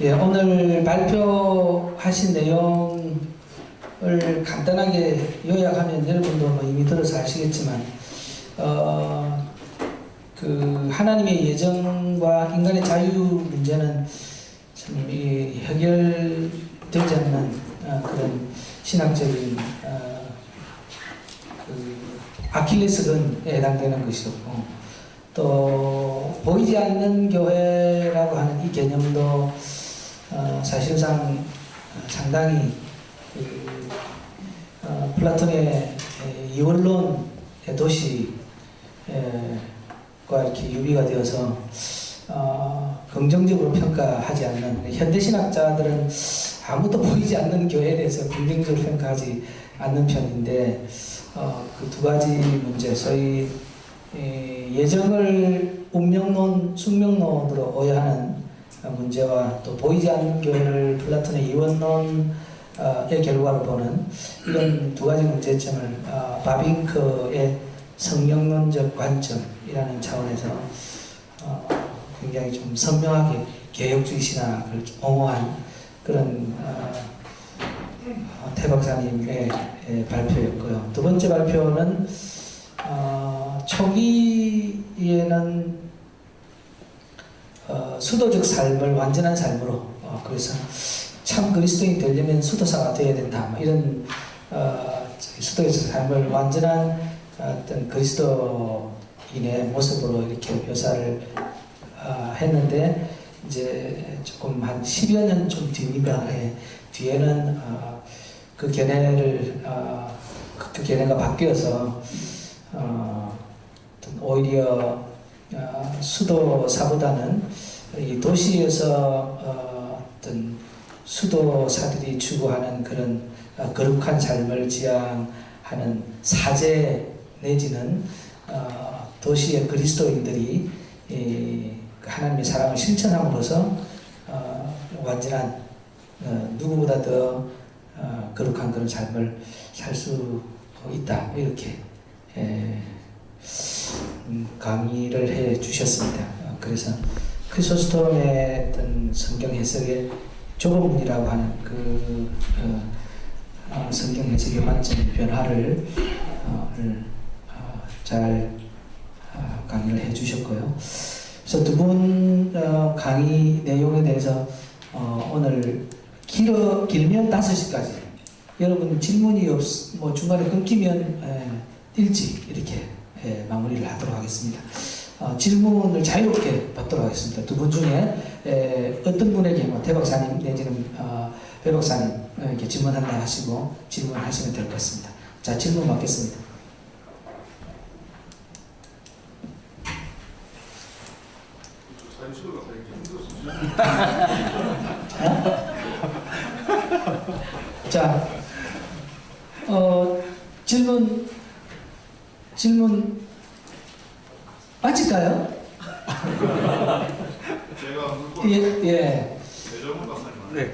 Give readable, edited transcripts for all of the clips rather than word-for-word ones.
예, 오늘 발표하신 내용을 간단하게 요약하면 여러분도 뭐 이미 들어서 아시겠지만, 그 하나님의 예정과 인간의 자유 문제는 참 해결되지 않는 그런 신학적인 그 아킬레스건에 해당되는 것이었고, 또 보이지 않는 교회라고 하는 이 개념도 사실상 상당히 플라톤의 이원론의 도시과 이렇게 유비가 되어서 긍정적으로 평가하지 않는, 현대신학자들은 아무도 보이지 않는 교회에 대해서 긍정적으로 평가하지 않는 편인데, 그 두 가지 문제, 소위 예정을 운명론, 숙명론으로 오해하는 문제와 또 보이지 않는 교회를 플라톤의 이원론의 결과로 보는 이런 두 가지 문제점을 바빙크의 성령론적 관점이라는 차원에서 굉장히 좀 선명하게 개혁주의 신학을 옹호한 그런 태 박사님의 발표였고요. 두 번째 발표는 초기에는 수도적 삶을 완전한 삶으로, 그래서 참 그리스도인이 되려면 수도사가 되어야 된다, 뭐 이런 수도적 삶을 완전한 어떤 그리스도인의 모습으로 이렇게 묘사를 했는데, 이제 조금 한 10여 년 좀 뒤입니다. 뒤에는 그 견해가 바뀌어서 오히려 수도사보다는 이 도시에서 어떤 수도사들이 추구하는 그런 거룩한 삶을 지향하는 사제 내지는 도시의 그리스도인들이 하나님의 사랑을 실천함으로써 완전한 누구보다 더 거룩한 그런 삶을 살 수 있다, 이렇게 강의를 해 주셨습니다. 그래서 크리소스톰의 어떤 성경 해석의 조금이라고 하는 그 성경 해석의 관점 변화를 잘 강의를 해 주셨고요. 그래서 두 분 강의 내용에 대해서 오늘 길면 5시까지, 여러분 질문이 뭐 중간에 끊기면 일찍 이렇게 마무리를 하도록 하겠습니다. 질문을 자유롭게 받도록 하겠습니다. 두 분 중에 어떤 분에게 뭐 태 박사님 내지는 배 박사님 이렇게 질문한다 하시고 질문하시면 될 것 같습니다. 자, 질문 받겠습니다. 자, 질문 마칠까요? 제가 물건 예. 배정훈 박사님 네.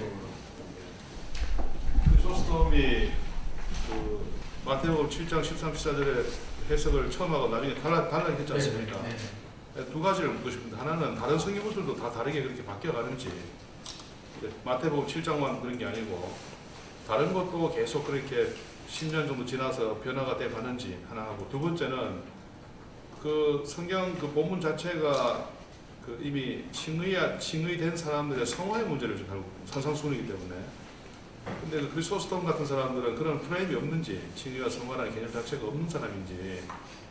크리소스톰이 그 마태복음 7장 13, 14절의 해석을 처음 하고 나중에 달라게 했지 않습니까? 두 가지를 묻고 싶은데, 하나는 다른 성경구들도 다 다르게 그렇게 바뀌어가는지, 마태복음 7장만 그런 게 아니고 다른 것도 계속 그렇게 10년 정도 지나서 변화가 돼 가는지 하나 하고, 두 번째는 그 성경 그 본문 자체가 그 이미 칭의된 사람들의 성화의 문제를 좀 다루고 산상수훈이기 때문에, 근데 그 크리소스톰 같은 사람들은 그런 프레임이 없는지, 칭의와 성화라는 개념 자체가 없는 사람인지,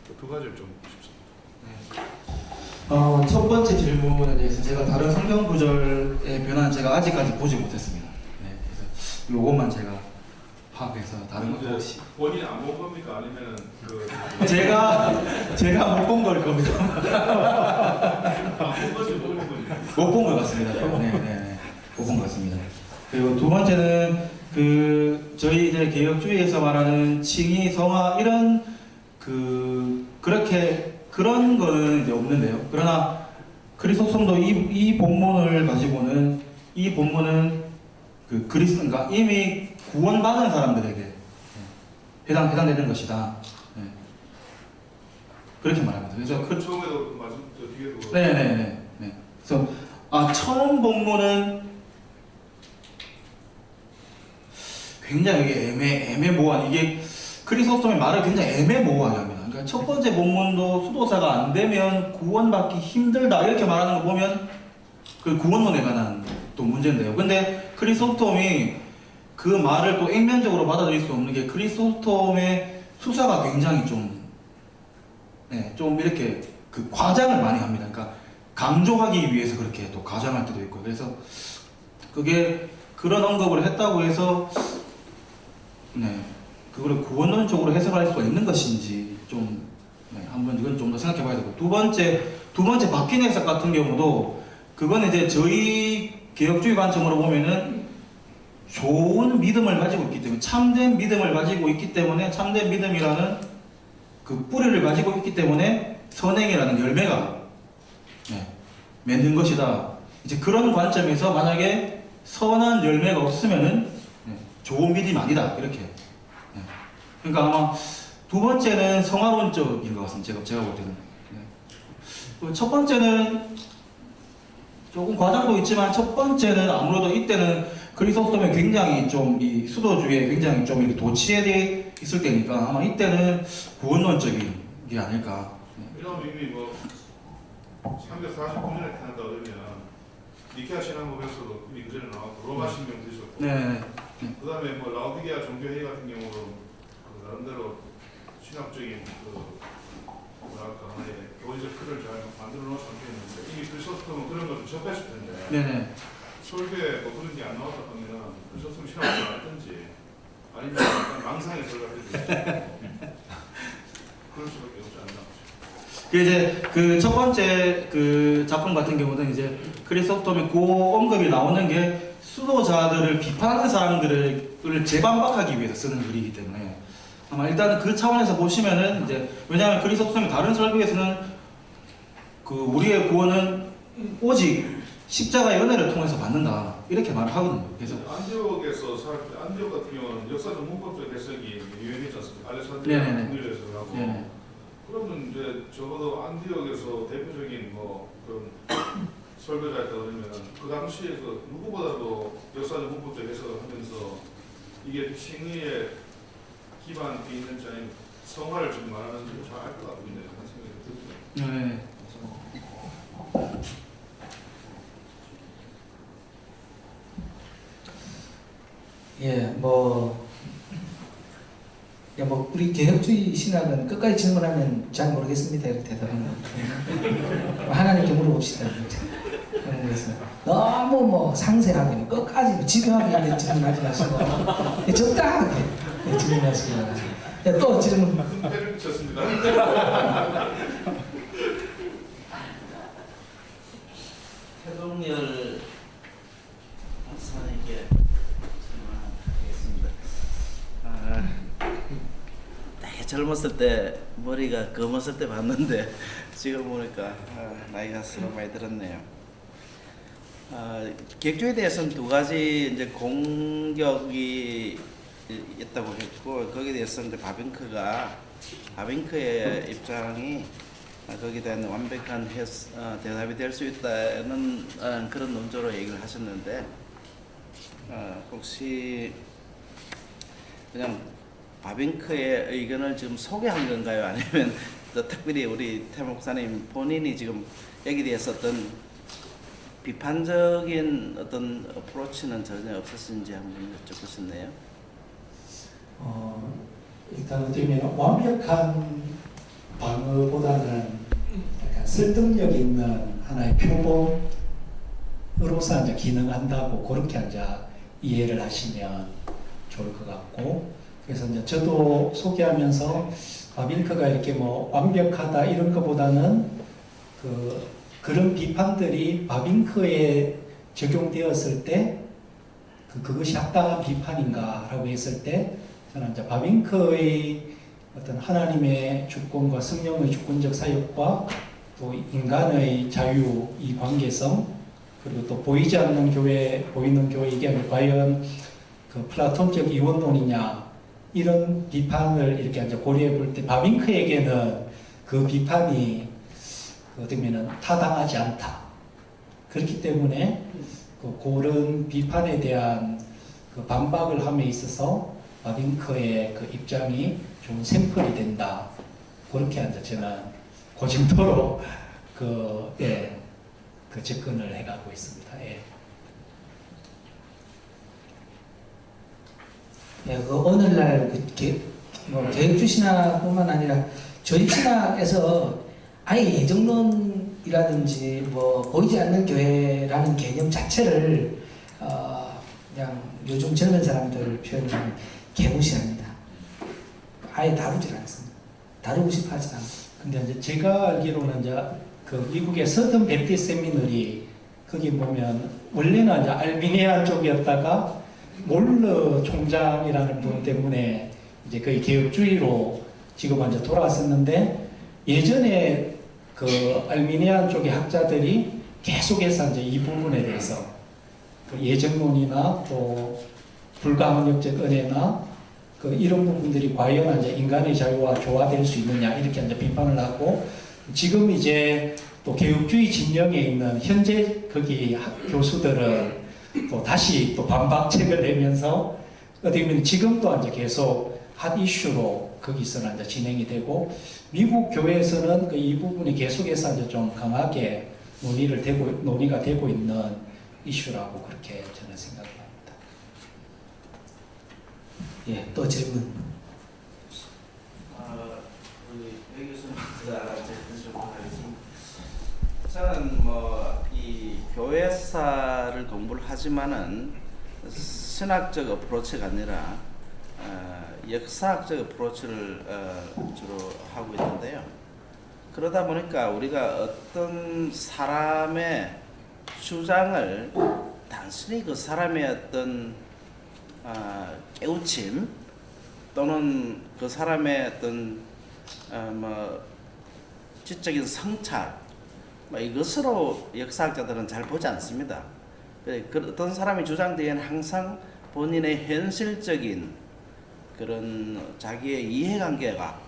그 두 가지를 좀 묻고 싶습니다. 첫 번째 질문에 대해서 제가 다른 성경 구절의 변화는 제가 아직까지 보지 못했습니다. 네, 그래서 요것만 제가 파악해서 다른 것도 혹시 본인이 안 본 겁니까? 아니면 제가 못 본 걸 겁니다. 안 본 거지 못 본 거지? 못 본 것 같습니다. 네, 못 본 것 같습니다. 그리고 두 번째는 그 저희 이제 개혁주의에서 말하는 칭의, 성화 이런 그런 거는 이제 없는데요. 그러나 크리소스톰도 이 본문을 가지고는, 이 본문은 그 그러니까 이미 구원받은 사람들에게 해당되는 것이다. 그렇게 말합니다. 그래서 처음에도 말씀 저 뒤에도 네네네. 네. 그래서 처음 본문은 굉장히 이게 애매모호한, 이게 크리소스톰의 말을 굉장히 애매모호하게 합니다. 그러니까 첫 번째 본문도 수도사가 안 되면 구원받기 힘들다 이렇게 말하는 거 보면 그 구원론에 관한 또 문제인데요. 근데 크리소스톰이 그 말을 또 액면적으로 받아들일 수 없는 게 크리소스톰의 수사가 굉장히 좀 이렇게 그 과장을 많이 합니다. 그러니까 강조하기 위해서 그렇게 또 과장할 때도 있고, 그래서 그게 그런 언급을 했다고 해서 그거를 구원론적으로 해석할 수가 있는 것인지 좀 한번 이건 좀 더 생각해봐야 되고, 두 번째 바뀐 해석 같은 경우도 그건 이제 저희 개혁주의 관점으로 보면은 좋은 믿음을 가지고 있기 때문에, 참된 믿음을 가지고 있기 때문에, 참된 믿음이라는 그 뿌리를 가지고 있기 때문에 선행이라는 열매가 맺는 것이다. 이제 그런 관점에서 만약에 선한 열매가 없으면은 좋은 믿음이 아니다 이렇게. 그러니까 아마 두 번째는 성화론적인 것 같습니다. 제가 볼 때는. 첫 번째는 조금 과장도 있지만, 첫 번째는 아무래도 이때는 크리소스톰이 굉장히 좀 이 수도주의에 굉장히 좀 이렇게 도취해 있을 때니까 아마 이때는 구원론적인 게 아닐까. 이런 이미 뭐 349년에 태어났다 그러면 니케아 신앙법에서도 이미 그전에 나왔고 로마 신경도 있었고, 그 다음에 뭐 라오디게아 종교회의 같은 경우도 그 나름대로 신학적인 뭐랄까 하나의 교리적 틀을 잘 만들어 놓은 상태였는데, 이미 크리소스톰은 그런 것을 접했을 텐데 설교에 뭐 그런 게 안 나왔다 하면 크리소스톰 신학을 알든지 아니면 약간 망상의 설교를 그럴 수밖에 없지 않나. 이제 그 첫 번째 그 작품 같은 경우는 이제 크리소스톰의 그 언급이 나오는 게 수도자들을 비판하는 사람들을 재반박하기 위해서 쓰는 글이기 때문에 아마 일단은 그 차원에서 보시면은 이제, 왜냐하면 크리소스톰이 다른 설교에서는 그 우리의 구원은 오직 십자가의 은혜를 통해서 받는다 이렇게 말을 하거든요. 그래서 안디옥에서 살 때, 안디옥 같은 경우는 역사적 문법적 해석이 유행했지 않습니까? 알렉산드리아 통일에서 하고. 그러면 이제 적어도 안디옥에서 대표적인 뭐 그런 설교자였다 그러면 그 당시에 그 누구보다도 역사적 문법적 해석을 하면서 이게 칭의에 기반이 있는지 아니면 성화를 지금 말하는지 잘 알 것 같거든요. 그런 생각이 듭니다. 우리 개혁주의 신학은 끝까지 질문하면 잘 모르겠습니다 이렇게 대답합니다. 하나님께 물어봅시다. 그래서 너무 뭐 상세하게 끝까지 집요하게 질문하지 마시고 적당하게 질문하시기 바랍니다. 또 질문. 큰 패를 쳤습니다. 태동열 박사님께 질문하겠습니다. 되게 젊었을 때 머리가 검었을 때 봤는데 지금 보니까 나이가 서로 많이 들었네요. 객주에 대해서는 두 가지 이제 공격이 있다고 했고, 거기에 대해서 이제 바빙크의 입장이 거기에 대한 완벽한 대답이 될 수 있다는 그런 논조로 얘기를 하셨는데, 혹시 그냥 바빙크의 의견을 지금 소개한 건가요? 아니면 또 특별히 우리 태 목사님 본인이 지금 여기에 대해서 어떤 비판적인 어떤 어프로치는 전혀 없었는지 한번 여쭙고 싶네요. 일단 어떻게 보면 완벽한 방어보다는 약간 설득력 있는 하나의 표본으로서 이제 기능한다고 그렇게 이제 이해를 하시면 좋을 것 같고, 그래서 이제 저도 소개하면서 바빙크가 이렇게 뭐 완벽하다 이런 것보다는 그런 비판들이 바빙크에 적용되었을 때 그것이 합당한 비판인가라고 했을 때, 저는 이제 바빙크의 어떤 하나님의 주권과 성령의 주권적 사역과 또 인간의 자유 이 관계성, 그리고 또 보이지 않는 교회, 보이는 교회, 이게 과연 그 플라톤적 이원론이냐 이런 비판을 이렇게 이제 고려해 볼 때 바빙크에게는 그 비판이 어떻게 보면 타당하지 않다. 그렇기 때문에 그런 비판에 대한 그 반박을 함에 있어서 바빙크의 그 입장이 좀 샘플이 된다. 그렇게 이제 저는 그 정도로 그 접근을 해가고 있습니다. 예. 예, 그 오늘날 교육주 신학뿐만 아니라 저희 신학에서 아예 예정론이라든지 뭐 보이지 않는 교회라는 개념 자체를 그냥 요즘 젊은 사람들 표현하면 개무시합니다. 아예 다루질 않습니다. 다루고 싶어 하지 않습니다. 근데 이제 제가 알기로는 이제 그 미국의 서든 베프티스트 세미너리 거기 보면 원래는 이제 알비니아 쪽이었다가 몰러 총장이라는 분 때문에 이제 거의 개혁주의로 지금 이제 돌아왔었는데 예전에 그 알미니안 쪽의 학자들이 계속해서 이제 이 부분에 대해서 그 예정론이나 또 불가항력적 은혜나 그 이런 부분들이 과연 이제 인간의 자유와 조화될 수 있느냐 이렇게 이제 비판을 하고 지금 이제 또 개혁주의 진영에 있는 현재 거기 교수들은 또 다시 또 반박책을 내면서 어떻게 보면 지금도 이제 계속 핫 이슈로 거기서는 이제 진행이 되고 미국 교회에서는 그 이 부분이 계속해서 이제 좀 강하게 논의가 되고 있는 이슈라고 그렇게 저는 생각합니다. 예, 또 질문. 우리 배 교수님한테 저는 뭐 이 교회사를 공부를 하지만은 신학적 어프로치가 아니라 역사학적 어프로치를 주로 하고 있는데요. 그러다 보니까 우리가 어떤 사람의 주장을 단순히 그 사람의 어떤 깨우침 또는 그 사람의 어떤 뭐 지적인 성찰 뭐 이것으로 역사학자들은 잘 보지 않습니다. 그 어떤 사람의 주장 뒤에는 항상 본인의 현실적인 그런 자기의 이해관계가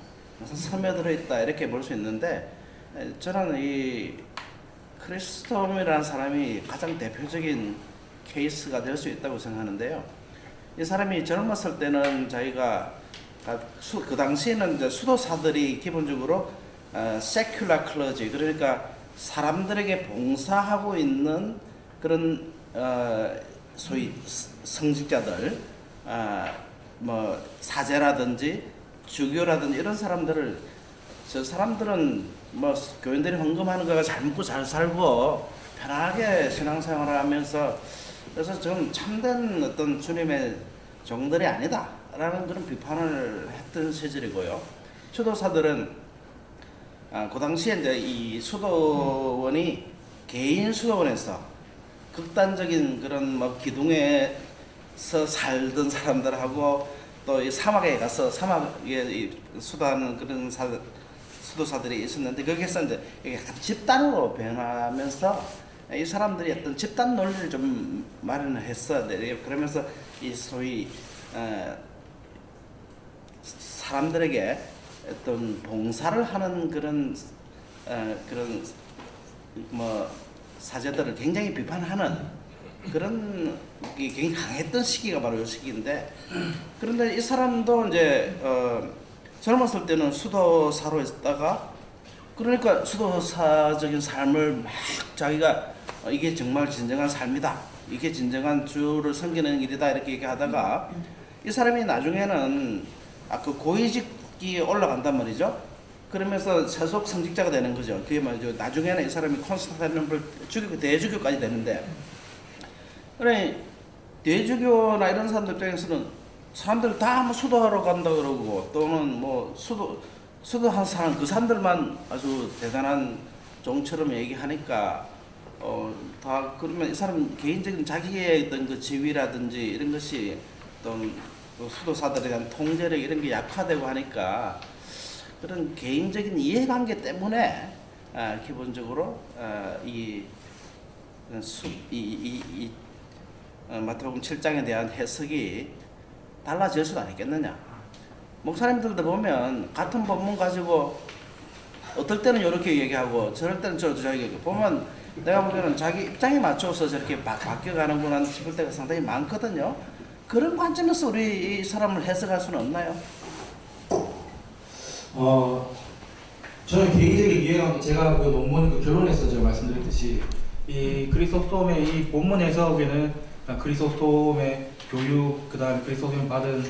스며들어 있다 이렇게 볼 수 있는데 저는 이 크리스토움이라는 사람이 가장 대표적인 케이스가 될 수 있다고 생각하는데요. 이 사람이 젊었을 때는 자기가 그 당시에는 이제 수도사들이 기본적으로 secular clergy 그러니까 사람들에게 봉사하고 있는 그런 소위 성직자들 뭐 사제라든지 주교라든지 이런 사람들을 저 사람들은 뭐 교인들이 헌금하는 거가 잘 먹고 잘 살고 편하게 신앙생활을 하면서 그래서 좀 참된 어떤 주님의 종들이 아니다라는 그런 비판을 했던 시절이고요. 수도사들은 그 당시에 이제 이 수도원이 개인 수도원에서 극단적인 그런 뭐 기둥에서 살던 사람들하고 또 이 사막에 가서 사막에 수도하는 그런 수도사들이 있었는데 거기에서 이제 약간 집단으로 변하면서 이 사람들이 어떤 집단 논리를 좀 마련을 했어. 그러면서 이 소위 사람들에게 어떤 봉사를 하는 그런 뭐 사제들을 굉장히 비판하는 그런 게 굉장히 강했던 시기가 바로 이 시기인데 그런데 이 사람도 이제 젊었을 때는 수도사로 있다가 그러니까 수도사적인 삶을 막 자기가 이게 정말 진정한 삶이다. 이게 진정한 주를 섬기는 일이다. 이렇게 얘기하다가 이 사람이 나중에는 그 고위직이 올라간단 말이죠. 그러면서 세속 성직자가 되는 거죠. 그게 말이죠. 나중에는 이 사람이 콘스탄티노플 주교, 대주교까지 되는데 그래 대주교나 이런 사람들 입장에서는 사람들 다 뭐 수도하러 간다 그러고 또는 뭐 수도한 사람 그 사람들만 아주 대단한 종처럼 얘기하니까 다 그러면 이 사람 개인적인 자기의 어떤 그 지위라든지 이런 것이 또 수도사들에 대한 통제력 이런 게 약화되고 하니까 그런 개인적인 이해관계 때문에 기본적으로 마태복음 7장에 대한 해석이 달라질 수도 않겠느냐. 목사님들도 보면 같은 본문 가지고 어떨 때는 이렇게 얘기하고 저럴 때는 저렇게 얘기하고 보면 내가 보기에는 자기 입장에 맞춰서 저렇게 바뀌어가는구나 싶을 때가 상당히 많거든요. 그런 관점에서 우리 이 사람을 해석할 수는 없나요? 저는 개인적인 이해가 제가 그 논문 그 결론에서 제가 말씀드렸듯이 이 크리소스톰의 이 본문 해석에는 크리소스톰의 교육, 그다음에 크리소스톰이 받은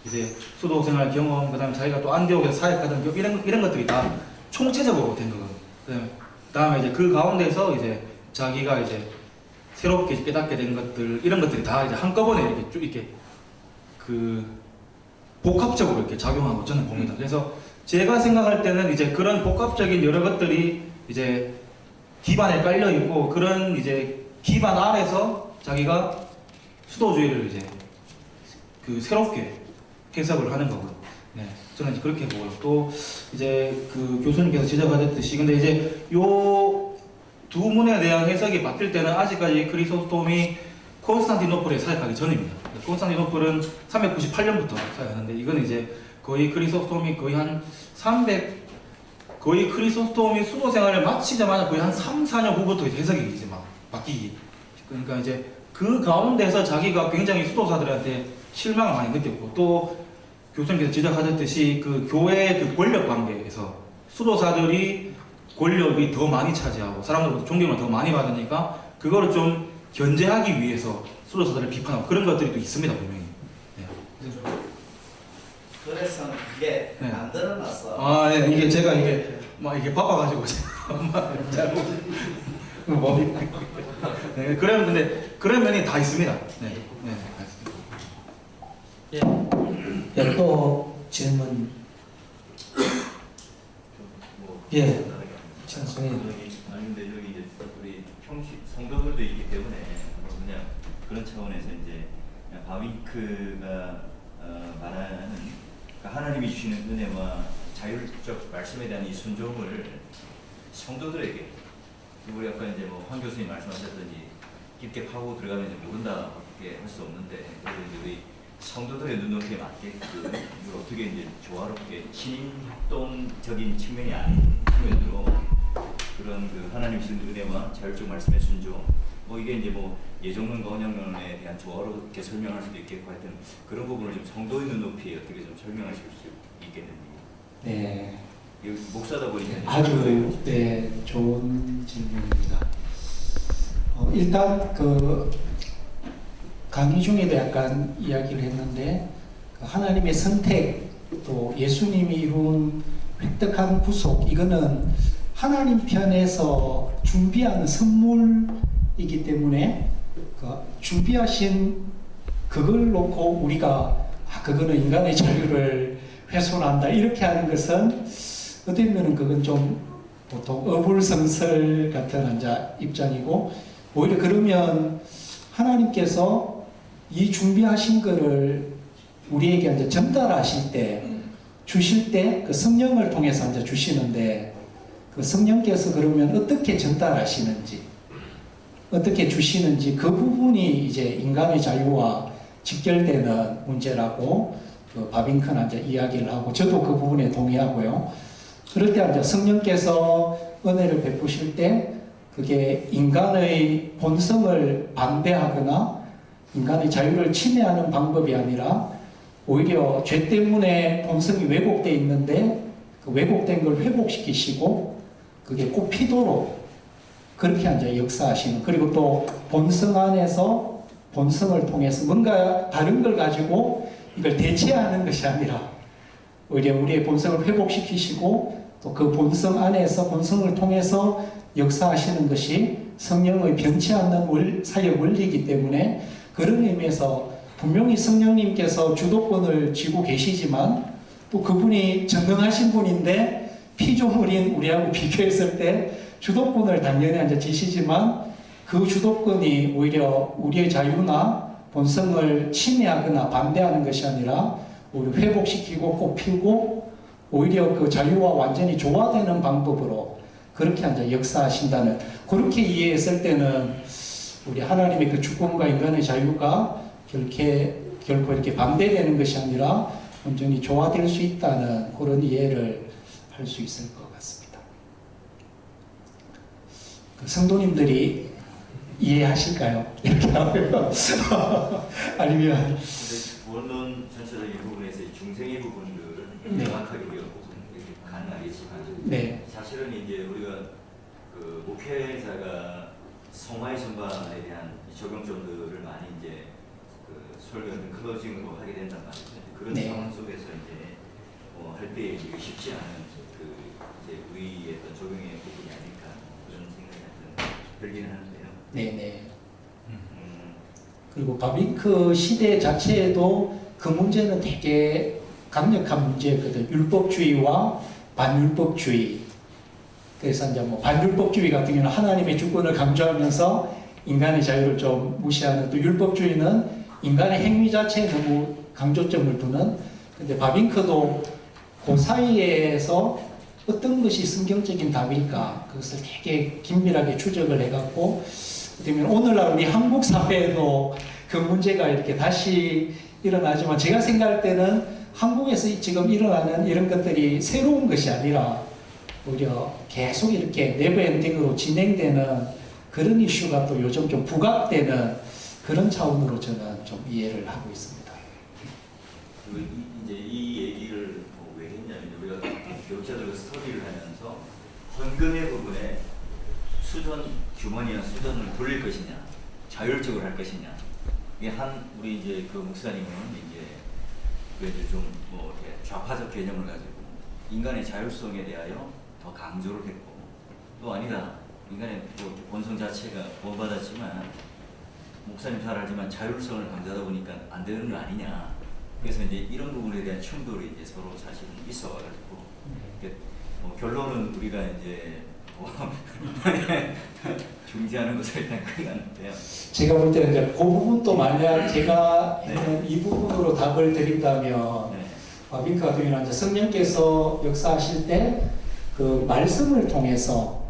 이제 수도 생활 경험, 그다음에 자기가 또 안디옥에서 사역하던 이런 것들이 다 총체적으로 된 거거든요. 그다음에 이제 그 가운데서 이제 자기가 이제 새롭게 깨닫게 된 것들, 이런 것들이 다 이제 한꺼번에 이렇게 쭉 이렇게 그 복합적으로 이렇게 작용하고 저는 봅니다. 그래서 제가 생각할 때는 이제 그런 복합적인 여러 것들이 이제 기반에 깔려 있고, 그런 이제 기반 아래서 자기가 수도주의를 이제 그 새롭게 해석을 하는 거고, 네, 저는 이제 그렇게 보고요. 또 이제 그 교수님께서 지적하셨듯이, 근데 이제 요 두 문에 대한 해석이 바뀔 때는 아직까지 크리소스톰이 콘스탄티노플에 사역하기 전입니다. 콘스탄티노플은 398년부터 사역하는데, 이건 이제 거의 크리소스톰이 거의 한 300, 거의 크리소스톰이 수도 생활을 마치자마자 거의 한 3, 4년 후부터 해석이 이제 막 바뀌기. 그러니까 이제 그 가운데서 자기가 굉장히 수도사들한테 실망을 많이 느꼈고, 또 교수님께서 지적하셨듯이 그 교회의 그 권력 관계에서 수도사들이 권력이 더 많이 차지하고 사람들보다 존경을 더 많이 받으니까 그거를 좀 견제하기 위해서 수도사들을 비판하고 그런 것들이 또 있습니다, 분명히. 네. 그래서 이게 네. 안 드러났어. 아, 네, 이게 제가 이게 막 이게 바빠가지고 잘못 몸이. 네, 그런 근데 그런 면이 다 있습니다. 네, 네, 다 있습니다. 예, 또 질문. 예, 찬송이. 아니 근데 여기 이제 우리 평시 성도들도 있기 때문에 그냥 그런 차원에서 이제 바윙크가 말하는 그러니까 하나님이 주시는 은혜와 자율적 말씀에 대한 이 순종을 성도들에게, 우리 아까 이제 뭐 황 교수님 말씀하셨더니 깊게 파고 들어가면 이제 모른다밖에 할 수 없는데, 그래도 이제 우리 성도들의 눈높이에 맞게끔 이걸 어떻게 이제 조화롭게 친협동적인 측면이 아닌 측면으로 그런 그 하나님 주신 은혜와 자율적 말씀의 순종, 뭐 이게 이제 뭐 예정론과 언약론에 대한 조화롭게 설명할 수도 있겠고, 하여튼 그런 부분을 좀 성도의 눈높이에 어떻게 좀 설명하실 수 있겠는지. 네, 목사다 보니까 아주 네, 좋은 질문입니다. 일단 그 강의 중에도 약간 이야기를 했는데, 그 하나님의 선택, 또 예수님이 이룬 획득한 구속, 이거는 하나님 편에서 준비하는 선물이기 때문에 그 준비하신 그걸 놓고 우리가 그거는 인간의 자유를 훼손한다 이렇게 하는 것은 어떻게 보면 그건 좀 보통 어불성설 같은 이제 입장이고, 오히려 그러면 하나님께서 이 준비하신 거를 우리에게 이제 전달하실 때, 주실 때 그 성령을 통해서 이제 주시는데, 그 성령께서 그러면 어떻게 전달하시는지, 어떻게 주시는지 그 부분이 이제 인간의 자유와 직결되는 문제라고 그 바빙크는 이제 이야기를 하고, 저도 그 부분에 동의하고요. 그럴 때 이제 성령께서 은혜를 베푸실 때 그게 인간의 본성을 반대하거나 인간의 자유를 침해하는 방법이 아니라 오히려 죄 때문에 본성이 왜곡되어 있는데 그 왜곡된 걸 회복시키시고 그게 꼭 피도록 그렇게 이제 역사하시는, 그리고 또 본성 안에서 본성을 통해서 뭔가 다른 걸 가지고 이걸 대체하는 것이 아니라 오히려 우리의 본성을 회복시키시고 또 그 본성 안에서 본성을 통해서 역사하시는 것이 성령의 변치 않는 사역 원리이기 때문에, 그런 의미에서 분명히 성령님께서 주도권을 쥐고 계시지만 또 그분이 전능하신 분인데 피조물인 우리하고 비교했을 때 주도권을 당연히 이제 지시지만 그 주도권이 오히려 우리의 자유나 본성을 침해하거나 반대하는 것이 아니라 우리 회복시키고 꽃피우고 오히려 그 자유와 완전히 조화되는 방법으로 그렇게 이제 역사하신다는, 그렇게 이해했을 때는 우리 하나님의 그 주권과 인간의 자유가 결코 이렇게 반대되는 것이 아니라 완전히 조화될 수 있다는 그런 이해를 할 수 있을 것 같습니다. 그 성도님들이 이해하실까요? 이렇게 하면 아니면 근데 원론 전체적인 부분에서 이 중생의 부분들은 네. 명확하게 우리가 이렇게 가능하겠지만 네, 사실은 이제 우리가 그 목회자가 성화의 전반에 대한 적용점들을 많이 이제 그 설교는 클로징으로 하게 된단 말이죠. 그런 네. 상황 속에서 이제 할 때 이제 쉽지 않은 그 이제 우리의 어떤 적용의 부분이 아닐까 그런 생각이 하여튼 들기는 하는데요. 네. 그리고 바비크 시대 자체에도 그 문제는 되게 강력한 문제였거든. 율법주의와 반율법주의. 그래서 이제 뭐 반율법주의 같은 경우는 하나님의 주권을 강조하면서 인간의 자유를 좀 무시하는, 또 율법주의는 인간의 행위 자체에 너무 강조점을 두는. 근데 바빙크도 그 사이에서 어떤 것이 성경적인 답일까, 그것을 되게 긴밀하게 추적을 해갖고, 그러면 오늘날 우리 한국 사회에도 그 문제가 이렇게 다시 일어나지만, 제가 생각할 때는 한국에서 지금 일어나는 이런 것들이 새로운 것이 아니라 오히려 계속 이렇게 네버엔딩으로 진행되는 그런 이슈가 또 요즘 좀 부각되는 그런 차원으로 저는 좀 이해를 하고 있습니다. 그리고 이제 이 얘기를 왜 했냐면, 우리가 교육자들과 스터디를 하면서 헌금의 부분에 수전 규모니나 수전을 돌릴 것이냐, 자율적으로 할 것이냐, 이게 우리 이제 그 목사님은 이제 그래도 좀뭐 좌파적 개념을 가지고 인간의 자율성에 대하여 더 강조를 했고, 또 아니다, 인간의 본성 자체가 구원받았지만 목사님 잘 알지만 자율성을 강조하다 보니까 안 되는 거 아니냐. 그래서 이제 이런 부분에 대한 충돌이 이제 서로 사실은 있어가지고 결론은 우리가 이제 중지하는 것을 일단 끝났는데요. 제가 볼 때는 이제 그 부분도 만약 제가 있는 이 부분으로 답을 드린다면, 네. 바빙크 같은 경우는 이제 성령께서 역사하실 때 그 말씀을 통해서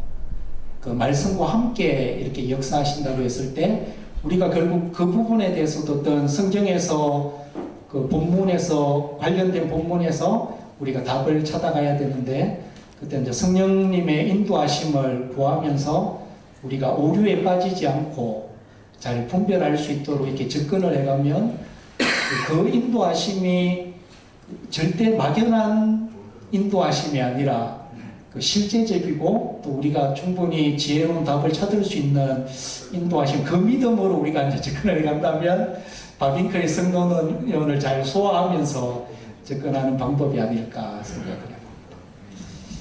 그 말씀과 함께 이렇게 역사하신다고 했을 때, 우리가 결국 그 부분에 대해서도 어떤 성경에서 그 본문에서 관련된 본문에서 우리가 답을 찾아가야 되는데, 그때 이제 성령님의 인도하심을 구하면서 우리가 오류에 빠지지 않고 잘 분별할 수 있도록 이렇게 접근을 해가면, 그 인도하심이 절대 막연한 인도하심이 아니라 그 실제적이고, 또 우리가 충분히 지혜로운 답을 찾을 수 있는 인도하심, 그 믿음으로 우리가 이제 접근을 해간다면 바빙크의 성론을 잘 소화하면서 접근하는 방법이 아닐까 생각을 해요.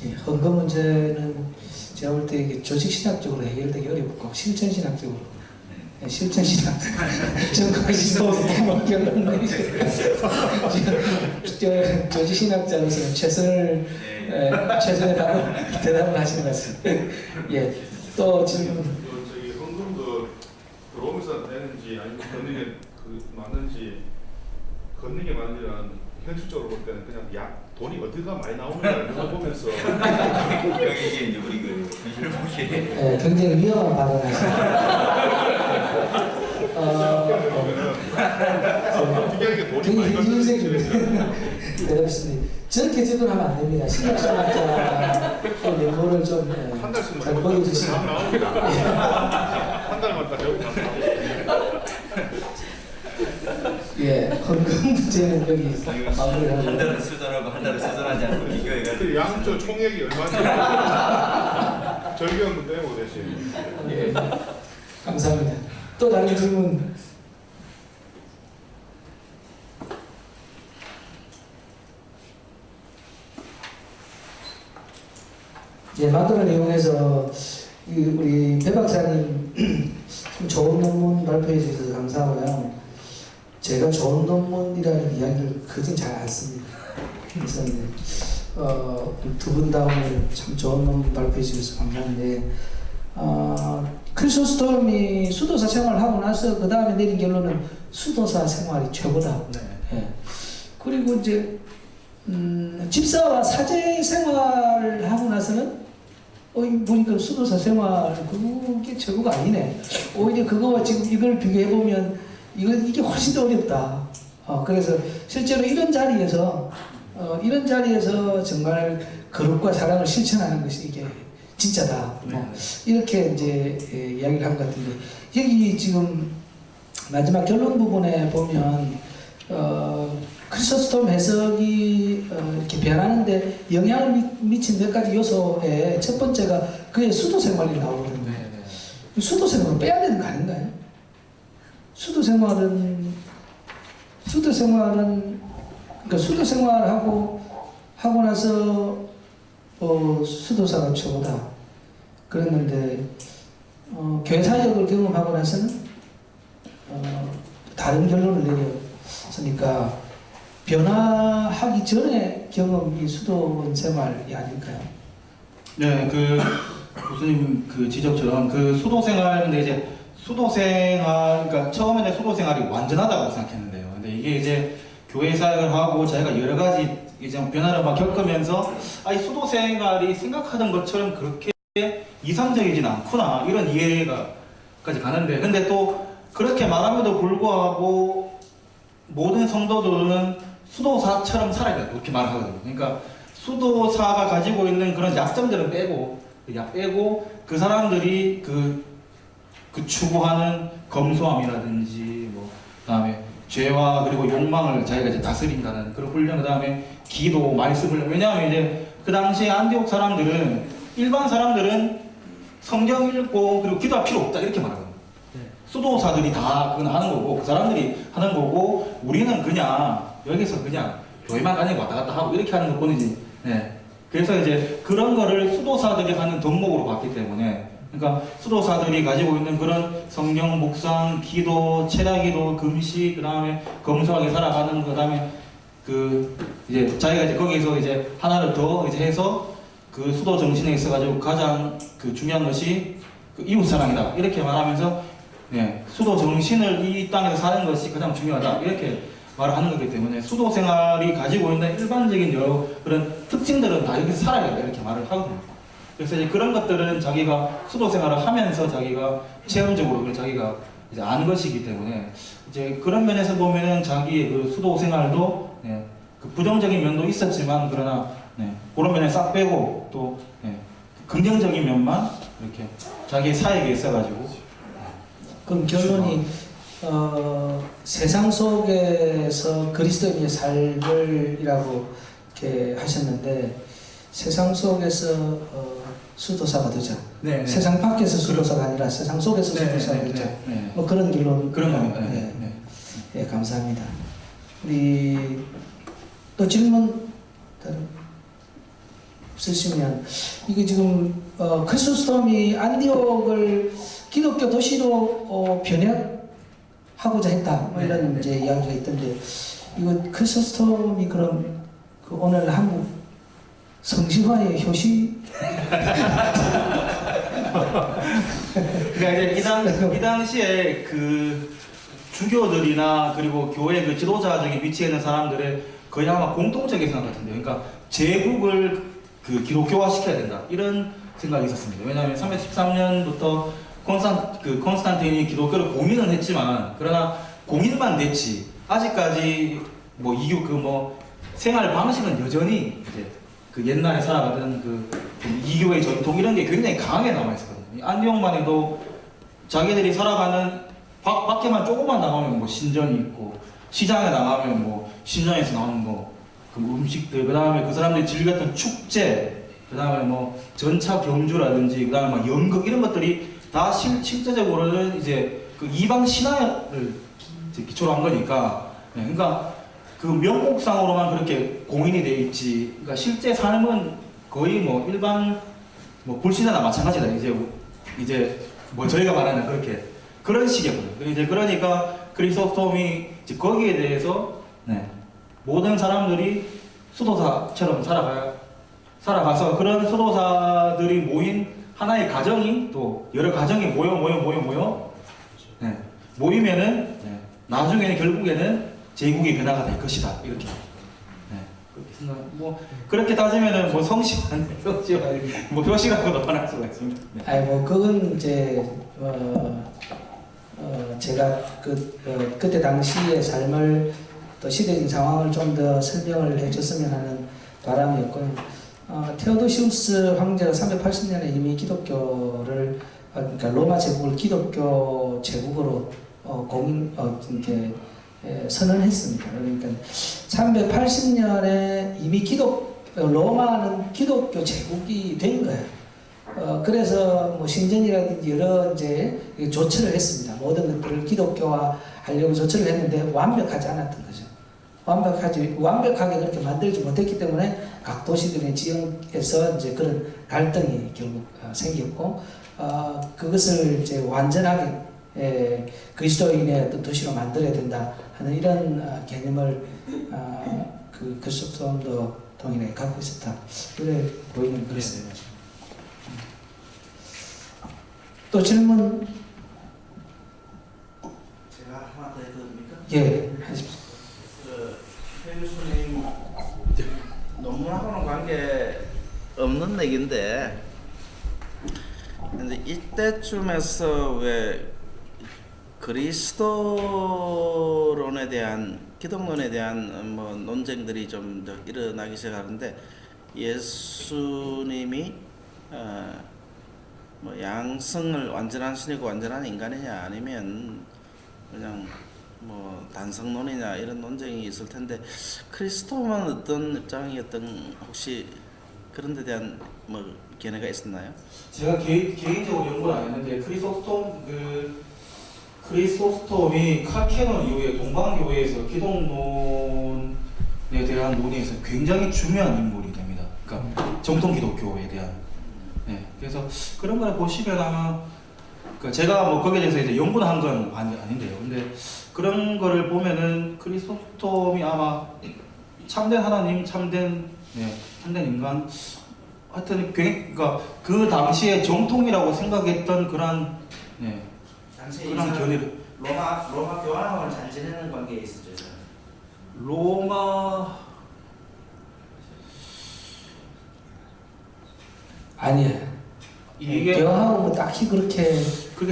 예, 헌금 문제는 제가 볼 때 이게 조직신학적으로 해결되기 어렵고 실천신학적으로, 실천신학 저는 그것이 더 결론은 조직신학자로서는 최선의 대답을 하시는 것 같습니다. 예, 또 지금 저기 헌금도 들어오면서 되는지 아니면 걷는 게 맞는지, 걷는 게 맞는지는 현실적으로 볼 때는 그냥 돈이 어디가 많이 나오는지를 보면서 이게 이제 우리 그 현실을 보기에 굉장히 위험한 발언하십니다. 어떻게 하는 게 돈이 굉장히 많이 현실적인 대답이십니다. 저렇게 접근하면 안 됩니다. 신학신학자 연구를 좀 한 달 쓰면 잘 보여주시면. 나옵니다. 한 달만 다 배우면 예, 헌금 문제는 여기 마무리를 한 하고. 달은 수전하고 한 달은 수전하지 않고 비교해가지고 그 양쪽 총액이 얼마인지 절교한 떼고 대신. 예, 감사합니다. 또 다른 질문. 예, 마크를 이용해서 우리 배 박사님 참 좋은 논문 발표해 주셔서 감사하고요. 제가 좋은 논문이라는 이야기를 그진 잘 안 씁니다. 그래서 두 분 다 오늘 참 좋은 논문 발표해 주셔서 감사한데, 크리소스톰이 수도사 생활을 하고 나서 그 다음에 내린 결론은 수도사 생활이 최고다. 예. 그리고 이제 집사와 사제 생활을 하고 나서는 보니까 수도사 생활 그게 최고가 아니네. 오히려 그거와 지금 이걸 비교해 보면 이게 훨씬 더 어렵다. 그래서 실제로 이런 자리에서 정말 거룩과 사랑을 실천하는 것이 이게 진짜다. 네. 뭐 이렇게 이제 이야기를 한 것 같은데 여기 지금 마지막 결론 부분에 보면 크리소스톰 해석이 이렇게 변하는데 영향을 미친 몇 가지 요소에 첫 번째가 그의 수도 생활이 나오거든요. 수도 생활은 빼야 되는 거 아닌가요? 수도 생활은 그러니까 수도 생활하고 하고 나서 수도사가 최고다 그랬는데 교회 사역을 경험하고 나서는 다른 결론을 내렸으니까 변화하기 전에 경험이 수도원 생활이 아닐까요? 네, 그 교수님 그 지적처럼 그 수도 생활인데 이제 수도 생활, 그러니까 처음에는 수도 생활이 완전하다고 생각했는데요. 근데 이게 이제 교회 사역을 하고 자기가 여러 가지 이제 변화를 막 겪으면서 이 수도 생활이 생각하던 것처럼 그렇게 이상적이진 않구나 이런 이해가까지 가는데, 근데 또 그렇게 말함에도 불구하고 모든 성도들은 수도사처럼 살아야 된다 이렇게 말을 하거든요. 그러니까 수도사가 가지고 있는 그런 약점들은 빼고 그 사람들이 그 추구하는 검소함이라든지 뭐 그다음에 죄와 그리고 욕망을 자기가 이제 다스린다는 그런 훈련, 그다음에 기도, 말씀을, 왜냐하면 이제 그 당시에 안디옥 사람들은 일반 사람들은 성경 읽고 그리고 기도할 필요 없다 이렇게 말하거든요. 수도사들이 다 그건 하는 거고 그 사람들이 하는 거고 우리는 그냥 여기서 그냥 교회만 다니고 왔다 갔다 하고 이렇게 하는 것 뿐이지. 네. 그래서 이제 그런 거를 수도사들이 하는 덕목으로 봤기 때문에, 그러니까 수도사들이 가지고 있는 그런 성경 묵상, 기도, 체라기도, 금식, 그다음에 검소하게 살아가는, 그다음에 그 이제 자기가 이제 거기서 이제 하나를 더 이제 해서 그 수도 정신에 있어가지고 가장 그 중요한 것이 그 이웃 사랑이다 이렇게 말하면서, 네, 수도 정신을 이 땅에서 사는 것이 가장 중요하다 이렇게 말을 하는 거기 때문에 수도 생활이 가지고 있는 일반적인 여러 그런 특징들은 다 여기서 살아야 된다 이렇게 말을 하거든요. 그래서 이제 그런 것들은 자기가 수도 생활을 하면서 자기가 체험적으로 그걸 자기가 이제 아는 것이기 때문에 이제 그런 면에서 보면은 자기의 그 수도 생활도, 네, 그 부정적인 면도 있었지만 그러나, 네, 그런 면에 싹 빼고 또, 네, 긍정적인 면만 이렇게 자기의 사역에 있어가지고. 그럼 결론이 세상 속에서 그리스도인의 삶을이라고 이렇게 하셨는데 세상 속에서 수도사가 되자. 네, 네. 세상 밖에서 수도사가 아니라 세상 속에서 네, 수도사가 네, 되자. 네, 네. 뭐 그런 결론. 그런 겁니다. 네, 네. 네. 네, 감사합니다. 우리 또 질문 다른 없으시면 이게 지금 크리소스톰이 안디옥을 기독교 도시로 변혁하고자 했다. 뭐 이런 네. 이제 이야기가 있던데 이거 크리소스톰이 그럼 그 오늘 한국 성시화의 효시 그러니까 이제 이 당시에 그 주교들이나 그리고 교회 그 지도자적인 위치에 있는 사람들의 거의 아마 공통적인 생각 같은데요. 그러니까 제국을 그 기독교화 시켜야 된다 이런 생각이 있었습니다. 왜냐하면 313년부터 콘스탄틴이 기독교를 공인은 했지만 그러나 공인만 됐지 아직까지 뭐 이교 그 뭐 생활 방식은 여전히 이제 그 옛날에 살아가던 그 이교의 전통 이런 게 굉장히 강하게 남아 있었거든요. 안디옥만 해도 자기들이 살아가는 밖에만 조금만 나가면 뭐 신전이 있고 시장에 나가면 뭐 신전에서 나오는 뭐 그 음식들, 그 다음에 그 사람들이 즐겼던 축제, 그 다음에 뭐 전차 경주라든지 그 다음에 막 연극 이런 것들이 다 실제적으로는 이제 그 이방 신화를 이제 기초로 한 거니까, 네, 그러니까 그 명목상으로만 그렇게 공인이 돼 있지, 그러니까 실제 삶은 거의 뭐 일반 뭐 불신자나 마찬가지다. 이제 뭐 저희가 말하는 그렇게 그런 식이거든요. 이제 그러니까 크리소스톰이 이제 거기에 대해서, 네, 모든 사람들이 수도사처럼 살아가서 그런 수도사들이 모인 하나의 가정이 또 여러 가정이 모여 네, 모이면은, 네, 나중에는 결국에는 제국의 변화가 될 것이다 이렇게. 네, 그렇게 생각. 뭐 그렇게 따지면은 뭐 성시한 뭐 표시라고도 말할 수가 있습니다. 네. 아니 뭐 그건 이제 제가 그때 당시의 삶을 또 시대적인 상황을 좀 더 설명을 해줬으면 하는 바람이었고요. 테오도시우스 황제가 380년에 이미 기독교를 그러니까 로마 제국을 기독교 제국으로 이렇게 선언했습니다. 그러니까 380년에 이미 로마는 기독교 제국이 된 거예요. 그래서 뭐 신전이라든지 여러 이제 조처를 했습니다. 모든 것들을 기독교화 하려고 조처를 했는데 완벽하지 않았던 거죠. 완벽하게 그렇게 만들지 못했기 때문에 각 도시들의 지역에서 이제 그런 갈등이 결국 생겼고, 그것을 이제 완전하게 그리스도인의 어떤 도시로 만들어야 된다 하는 이런 개념을 그 그리스도인도 동일하게 갖고 있었다. 그래 보이는 그랬어요. 또 질문? 제가 하나 더 해도 됩니까? 예, 하십시오. 최 교수님 논문하고는 관계 없는 얘기인데, 근데 이때쯤에서 왜 그리스도론에 대한, 기독론에 대한 뭐 논쟁들이 좀 더 일어나기 시작하는데, 예수님이 뭐 양성을 완전한 신이고 완전한 인간이냐, 아니면 그냥 뭐 단성론이냐, 이런 논쟁이 있을 텐데, 크리스토만 어떤 입장이었던, 혹시 그런 데 대한 뭐 견해가 있었나요? 제가 개인적으로 연구는 안 했는데 크리소스톰이 칼케논 이후에 동방교회에서 기독론에 대한 논의에서 굉장히 중요한 인물이 됩니다. 그러니까 정통 기독교에 대한. 네, 그래서 그런 걸 보시면 아마, 그러니까 제가 뭐 거기에 대해서 이제 연구는 한 건 아닌데요. 근데 그런 거를 보면은 크리소스톰이 아마 참된 하나님, 참된 인간, 하여튼 그러니까 그 당시에 정통이라고 생각했던 그런 당시 그런 견해를 로마 교황을 잘 지내는 관계에 있었죠. 로마 아니에요. 이게 교황하고 뭐 딱히 그렇게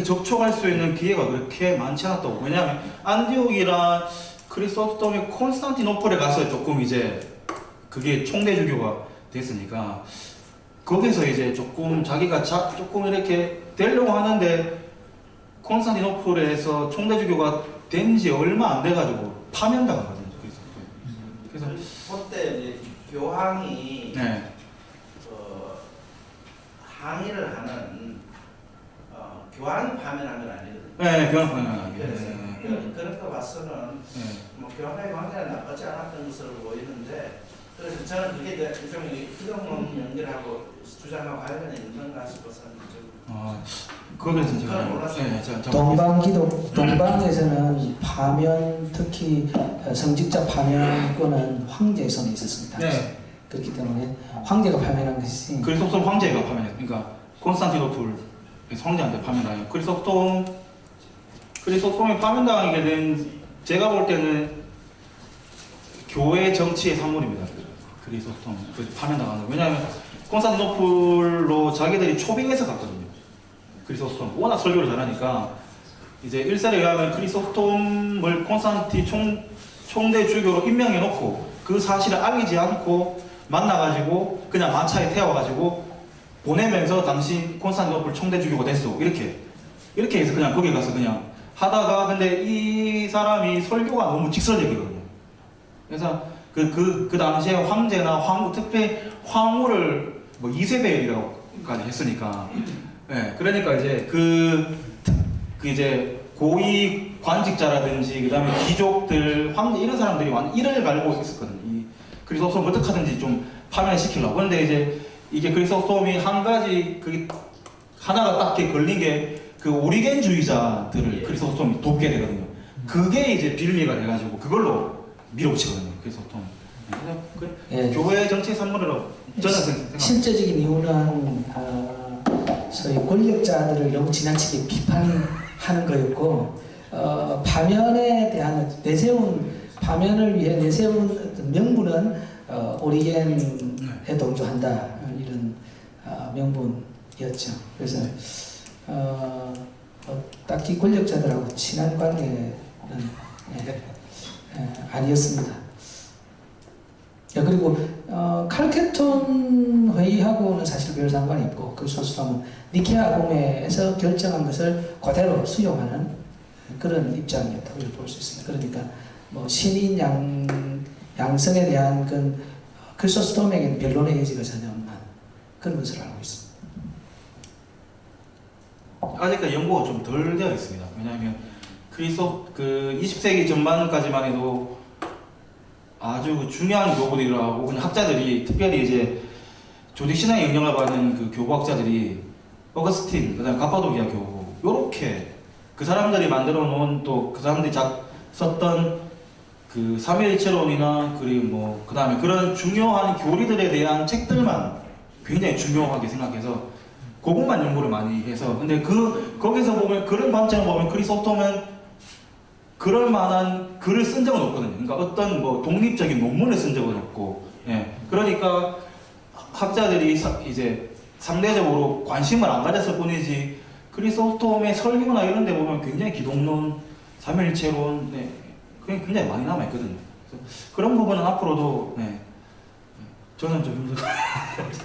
접촉할 수 있는 기회가 그렇게 많지 않았다고. 왜냐하면 안디옥이랑 크리소스톰이 콘스탄티노플에 가서 조금 이제 그게 총대주교가 됐으니까 거기서 이제 조금 자기가 조금 이렇게 되려고 하는데, 콘스탄티노플에서 총대주교가 된 지 얼마 안 돼가지고 파면당하거든요. 그래서 그때 이제 교황이 네. 항의를 하는, 교황이 파면한 건 아니거든요. 네, 교황 파면. 그런 거 봐서는 뭐 교황의 관계는 나쁘지 않았던 것으로 보이는데, 그래서 저는 그게 일종의 기독론 연결하고 주장과 관련이 있는가 싶어서 거기서 제가 그건 몰랐어요. 동방에서는 파면, 특히 성직자 파면권은 황제의 손에 있었습니다. 네. 그렇기 때문에 황제가 파면한 것이 크리소스톰 황제가 파면했어요. 그러니까 콘스탄티노플 황제한테 파면당해요. 크리소스톰이 파면당하게 된, 제가 볼 때는 교회 정치의 산물입니다. 크리소스톰 파면당하는 거. 왜냐하면 콘스탄티노플로 자기들이 초빙해서 갔거든요. 크리소스톰 워낙 설교를 잘하니까 이제 일설에 의하면 크리소스톰을 콘스탄티 총대 주교로 임명해놓고 그 사실을 알리지 않고 만나가지고 그냥 마차에 태워가지고 보내면서 당신 콘스탄티노플 총대 주교가 됐어, 이렇게 해서 그냥 거기 가서 그냥 하다가, 근데 이 사람이 설교가 너무 직설적이거든요. 그래서 그 당시에 황제나 황후, 특히 황후를 뭐 2세배라고까지 했으니까, 네, 그러니까 이제 이제 고위 관직자라든지 그다음에 귀족들, 황제 이런 사람들이 완전 이를 갈고 있었거든요. 이 크리소스톰을 어떻게 하든지 좀 파면시키려고. 그런데 이제 이게 크리소스톰이 한 가지 하나가 딱 이렇게 걸린 게 그 오리겐주의자들을 크리소스톰이 돕게 되거든요. 그게 이제 빌미가 돼가지고 그걸로 밀어붙이거든요. 크리소스톰. 예. 교회 정치 산물이라고 저는 생각합니다. 실제적인 이유는 소위 권력자들을 너무 지나치게 비판하는 거였고, 파면에 대한 파면을 위해 내세운 어떤 명분은 오리겐에 동조한다, 이런 명분이었죠. 그래서 딱히 권력자들하고 친한 관계는 아니었습니다. 예, 그리고 칼케톤 회의하고는 사실 별 상관이 없고 그리스도스톰은 니케아 공회에서 결정한 것을 그대로 수용하는 그런 입장이었다고 볼 수 있습니다. 그러니까 뭐 신인 양성에 대한 그 크리소스톰에게는 변론의 여지가 전혀 없는 그런 것을 알고 있습니다. 아직까지 연구가 좀 덜 되어 있습니다. 왜냐하면 그 20세기 전반까지만 해도 아주 중요한 교부들이 일어나고 그냥 학자들이 특별히 이제 조직 신앙의 영향을 받는 그 교부학자들이 어거스틴, 그다음에 가파도기아 교부 요렇게 그 사람들이 만들어 놓은 또 그 사람들이 썼던 그 삼위일체론이나 그리고 뭐 그다음에 그런 중요한 교리들에 대한 책들만 굉장히 중요하게 생각해서 그것만 연구를 많이 해서 근데 거기서 보면 그런 관점을 보면 크리소스톰은 그럴 만한 글을 쓴 적은 없거든요. 그러니까 어떤 뭐 독립적인 논문을 쓴 적은 없고, 예. 그러니까 학자들이 이제 상대적으로 관심을 안 가졌을 뿐이지 크리소스톰의 설교나 이런 데 보면 굉장히 기독론, 삼위일체론, 네. 그게 굉장히 많이 남아 있거든요. 그런 부분은 앞으로도, 네. 저는 좀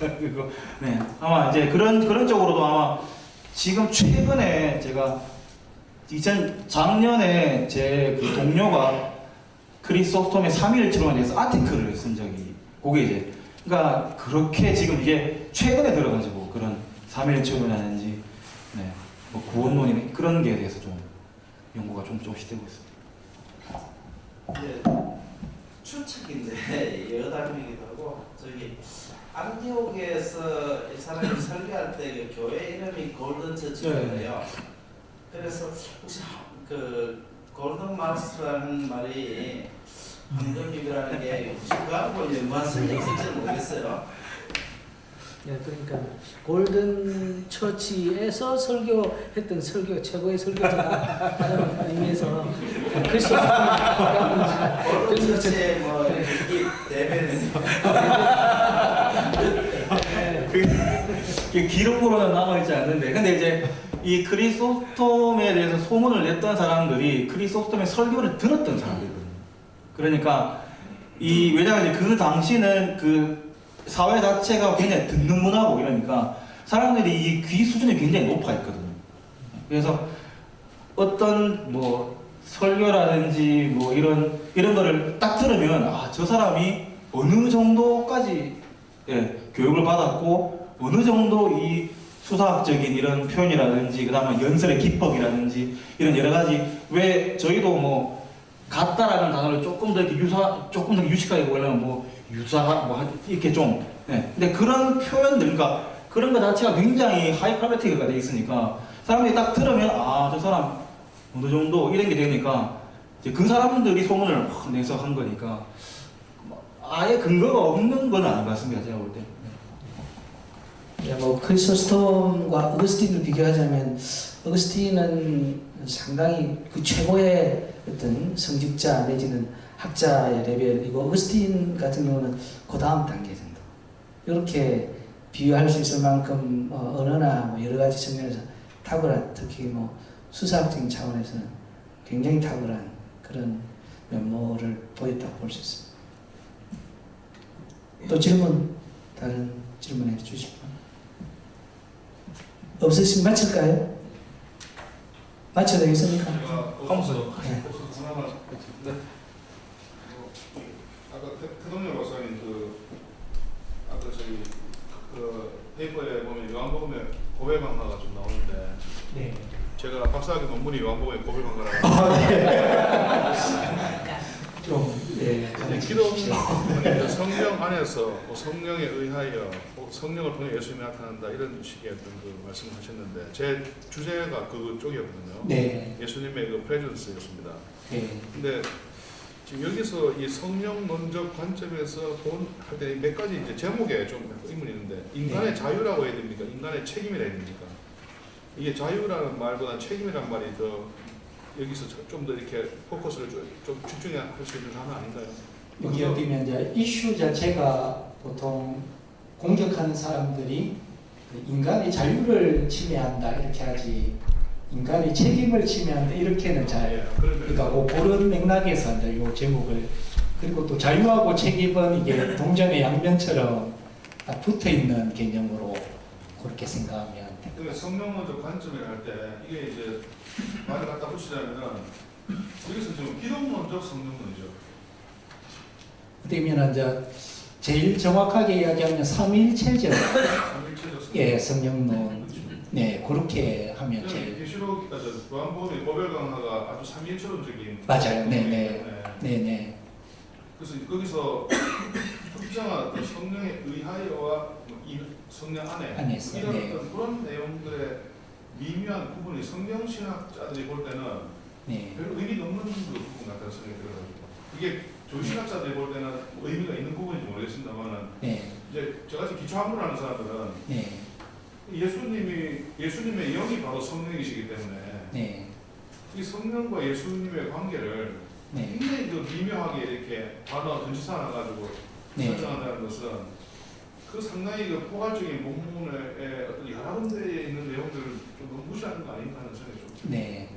힘들고, 네. 아마 이제 그런 쪽으로도 아마 지금 최근에 제가 작년에 제 그 동료가 크리소스톰의 삼위일체론에 대해서 아티클을 쓴 적이 그게 이제 그러니까 그렇게 지금 이게 최근에 들어가지고 그런 삼위일체론이라든지 네, 뭐 구원론이나 그런 게 대해서 좀 연구가 조금씩 되고 있습니다. 이제 추측인데 여담이기도 하고 저기 안디옥에서 이 사람이 설교할 때 그 교회 이름이 골든 처치예요. 그래서 혹시 그 골든 마우스라는 말이 황금육이라는 게 혹시 그하고 연관성이 있을지는 모르겠어요. 예, 그러니까 골든 처치에서 설교했던 최고의 설교자가 하는 의미에서 크리스토스 골든 처치의 뭐 이 대변인. 그게 기록으로는 남아있지 않는데 근데 이제 이 크리소스톰에 대해서 소문을 냈던 사람들이 크리소스톰의 설교를 들었던 사람들이거든요. 그러니까 왜냐하면 그 당시는 그 사회 자체가 굉장히 듣는 문화고 이러니까 사람들이 이 귀 수준이 굉장히 높아 있거든요. 그래서 어떤 뭐 설교라든지 뭐 이런 거를 딱 들으면 저 사람이 어느 정도까지 교육을 받았고 어느 정도 이 수사학적인 이런 표현이라든지 그다음에 연설의 기법이라든지 이런 여러 가지 왜 저희도 뭐 같다라는 단어를 조금 더 유식하게 보려면 뭐 이렇게 좀 근데 그런 표현들 그러니까 그런 거 자체가 굉장히 하이 퀄리티가 돼 있으니까 사람들이 딱 들으면 저 사람 어느 정도 이런 게 되니까 이제 그 사람들이 소문을 내서 한 거니까 아예 근거가 없는 건 아닌 것 같습니다. 제가 볼 때. 뭐 크리소스톰과 어거스틴을 비교하자면 어거스틴은 상당히 그 최고의 어떤 성직자 내지는 학자의 레벨이고 어거스틴 같은 경우는 그 다음 단계 정도 이렇게 비유할 수 있을 만큼 언어나 뭐 여러 가지 측면에서 탁월한 특히 뭐 수사학적인 차원에서는 굉장히 탁월한 그런 면모를 보였다고 볼 수 있습니다. 또 다른 질문해 주십시오. 없으시면 마칠까요? 마쳐도 되겠습니까? 하면서 네. 하나만 아까 태동열 박사님 아까 저기 그 페이퍼에 보면 요한복음의 고백강화가 좀 나오는데 네. 제가 박사학위 논문이 요한복음의 고백강화라고 기독교는 성령 안에서 성령에 의하여 성령을 통해 예수님이 나타난다 이런 식의 어떤 그 말씀을 하셨는데 제 주제가 그쪽이었거든요. 네. 예수님의 그 프레젠스였습니다. 네. 근데 지금 여기서 이 성령론적 관점에서 할 때 몇 가지 이제 제목에 좀 의문이 있는데 인간의 자유라고 해야 됩니까? 인간의 책임이라 해야 됩니까? 이게 자유라는 말보다 책임이라는 말이 더 여기서 좀 더 이렇게 포커스를 좀 집중할 수 있는 하나 아닌가요? 여기 어디면 이제 이슈 자체가 보통 공격하는 사람들이 인간의 자유를 침해한다 이렇게 하지 인간의 책임을 침해한다 이렇게는 잘 그러니까 그런 맥락에서 이제 이 제목을 그리고 또 자유하고 책임은 이게 동전의 양면처럼 딱 붙어 있는 개념으로 그렇게 생각하면 됩니다. 근데 성령론적 관점에 갈 때 이게 이제 말을 갖다 붙이자면은 여기서 지금 기독론적 성령론이죠. 그러면 이제 제일 정확하게 이야기하면 삼위일체죠. 삼일체적 예, 성령론. 네, 그렇게 하면 제일 계시록 요한복음의 고별 강화가 아주 삼위일체론적인 맞아요. 네, 네, 네. 네, 네, 그래서 거기서 특정한 어떤 성령에 의하여와 이 성령 안에서, 이런 네. 어떤 그런 내용들의 미묘한 부분이 성경 신학자들이 볼 때는 네, 별로 의미가 없는 그 부분 같다는 생각이 들어가지고 이게 조신학자들이 볼 때는 뭐 의미가 있는 부분인지 모르겠습니다만은 네, 이제 저같이 기초학문을 하는 사람들은 네, 예수님의 영이 바로 성령이시기 때문에 네, 이 성령과 예수님의 관계를 네, 굉장히 그 미묘하게 이렇게 단어 던지사 놔가지고 네. 설정한다는 것은 그 상당히 그 포괄적인 본문의 어떤 여러 군데에 있는 내용들을 좀 너무 무시하는 거 아닌가 하는 생각이 좀 듭니다. 네,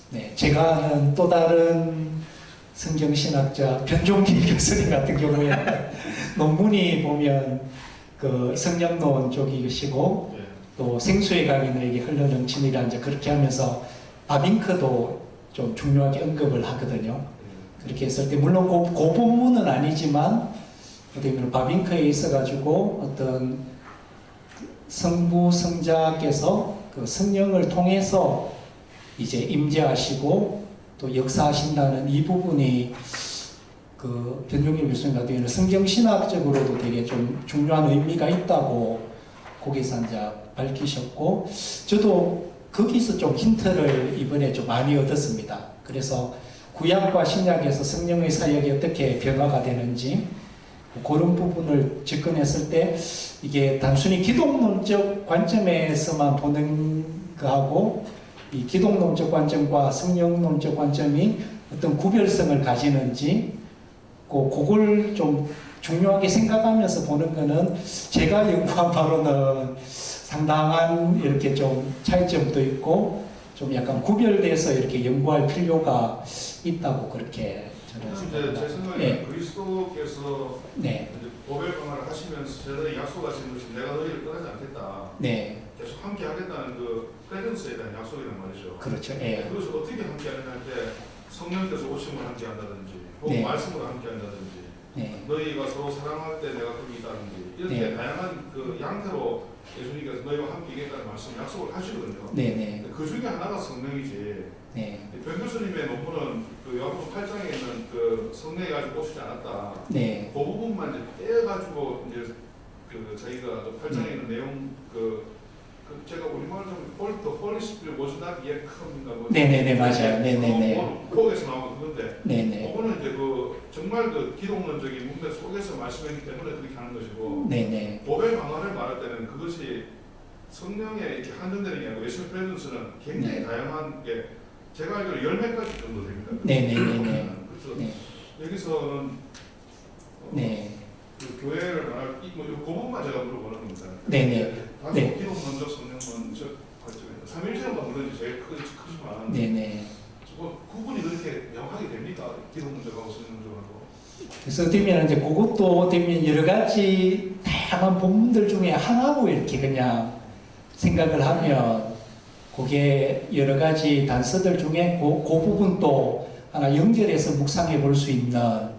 네. 제가 아는 또 다른 성경신학자 변종길 교수님 같은 경우에 논문이 보면 그 성령론 쪽이시고 예. 또 생수의 강인에게 흘러넘치니라 이제 그렇게 하면서 바빙크도 좀 중요하게 언급을 하거든요. 그렇게 했을 때 물론 그 본문은 아니지만 어떻게 보면 바빙크에 있어가지고 어떤 성부 성자께서 그 성령을 통해서 이제 임재하시고 또 역사하신다는 이 부분이 그 변종일 교수님 같은 경우는 성경신학적으로도 되게 좀 중요한 의미가 있다고 거기서 이제 밝히셨고 저도 거기서 좀 힌트를 이번에 좀 많이 얻었습니다. 그래서 구약과 신약에서 성령의 사역이 어떻게 변화가 되는지 그런 부분을 접근했을 때 이게 단순히 기독론적 관점에서만 보는 거하고 이 기독론적 관점과 성령론적 관점이 어떤 구별성을 가지는지 그걸 좀 중요하게 생각하면서 보는 거는 제가 연구한 바로는 상당한 이렇게 좀 차이점도 있고 좀 약간 구별돼서 이렇게 연구할 필요가 있다고 그렇게 저는 이제 생각합니다. 제 생각에 네. 그리스도께서 네, 이제 고백 강화를 하시면서 저들이 약속하신 것이 내가 너희를 떠나지 않겠다. 네, 계속 함께 하겠다는 그 프레젠스에 대한 약속이란 말이죠. 그렇죠. 예, 그것을 어떻게 함께 하느냐 할 때 성령께서 오심을 함께 한다든지 혹은 네. 말씀으로 함께 한다든지 네, 너희가 서로 사랑할 때 내가 거기 있다든지 이렇게 네. 다양한 그 양태로 예수님께서 너희와 함께 있겠다는 말씀을 약속을 하시거든요. 네, 네, 그 중에 하나가 성령이지. 네, 변 교수님의 논문은 그 요한복음 8장에 있는 그 성령이 가지고 오시지 않았다. 네, 그 부분만 이제 떼가지고 이제 그 자기가 그 8장에 있는 내용 그 제가 우리말 좀 the Holy Spirit was not yet come인가 뭐. 네네네, 맞아요. 네네네. 거기서 나온 그건데. 네네, 그거는 이제 그 정말 그 기독론적인 문맥 속에서 말씀했기 때문에 그렇게 하는 것이고. 네네, 고백 강화를 말할 때는 그것이 성령에 이렇게 한정되는 게 아니고 예수의 프레젠스는 굉장히 네. 다양한 게 제가 알기로 10가지 정도 됩니다. 네네네네, 그래서 네, 여기서는 네, 그 교회를 말할 뭐 그 부분만 제가 물어보는 겁니다. 네네. 다소 네. 기독론적 성령론적 관점에서 삼일체가 물론 이제 제일 크지만 네네. 뭐 구분이 그렇게 명확하게 됩니까? 기독론적하고 성령적하고. 그래서 되면 이제 그것도 되면 여러 가지 다양한 본문들 중에 하나로 이렇게 그냥 생각을 하면 그게 여러 가지 단서들 중에 그 부분도 하나 연결해서 묵상해 볼 수 있는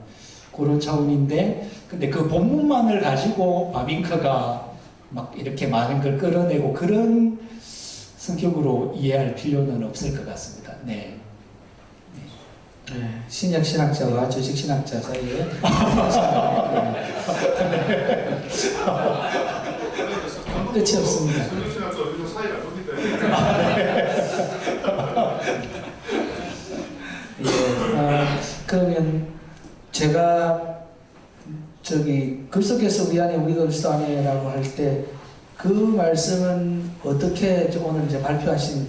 그런 차원인데 근데 그 본문만을 가지고 바빙크가 막 이렇게 많은 걸 끌어내고 그런 성격으로 이해할 필요는 없을 것 같습니다. 네. 네, 신약 신학자와 주식 신학자 사이에 끝이 없습니다. 성령신학과 요즘 사이가 좋기 때문에. 예, 그러면 제가 저기 그리스도께서 우리 안에 우리가 그리스도 안에라고 할 때 그 말씀은 어떻게 오늘 이제 발표하신